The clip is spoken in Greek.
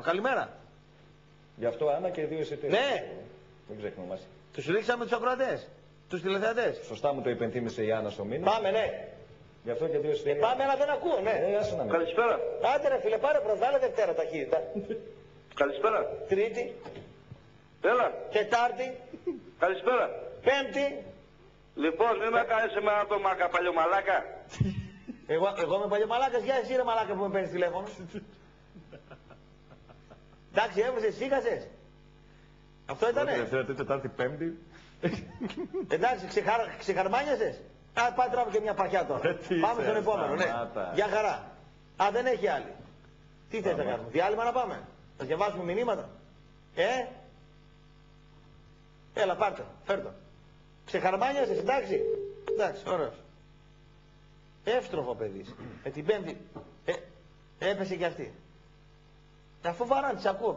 Καλημέρα. Γι' αυτό Άννα και 2 εισιτήρια. Ναι. Δεν ξεχνούμε. Τους ρίξαμε τους ακροατές, τους τηλεθεατές. Σωστά μου το υπενθύμησε η Άννα στο μήνυμα. Πάμε, ναι. Γι' αυτό και 2 εισιτήρια. Πάμε, αλλά δεν ακούω, ναι. Άσε να με. Καλησπέρα. Άντε ρε φίλε, πάρε προβάλλε Δευτέρα ταχύτητα. Καλησπέρα. Τρίτη, Έλα. Τετάρτη, Καλησπέρα. Πέμπτη. Λοιπόν, μην με κάνεις εμένα το παλιομαλάκα. Εγώ είμαι παλιομαλάκας, για εσύ ρε μαλάκα που με παίρνεις τηλέφωνο. Εντάξει, έβρισες, σήκασες. Αυτό ήτανε. Δευτέρα, Τετάρτη, Πέμπτη. Εντάξει, ξεχαρμάνιασες. Α, πάει τράβω και μια παχιά τώρα. Πάμε στον επόμενο, ναι. Για χαρά. Α, δεν έχει άλλη. Τι θες να κάνουμε, διάλειμμα να πάμε. Θα διαβάσουμε μηνύματα. Έλα, πάρτε, φέρ' το. Ξεχαρμάνιασες, εντάξει. Εντάξει, ωραίος. Εύστροφο παιδί. Με την Πέμπτη έπεσε και αυτή. Αφού βαράνε, τις ακούω.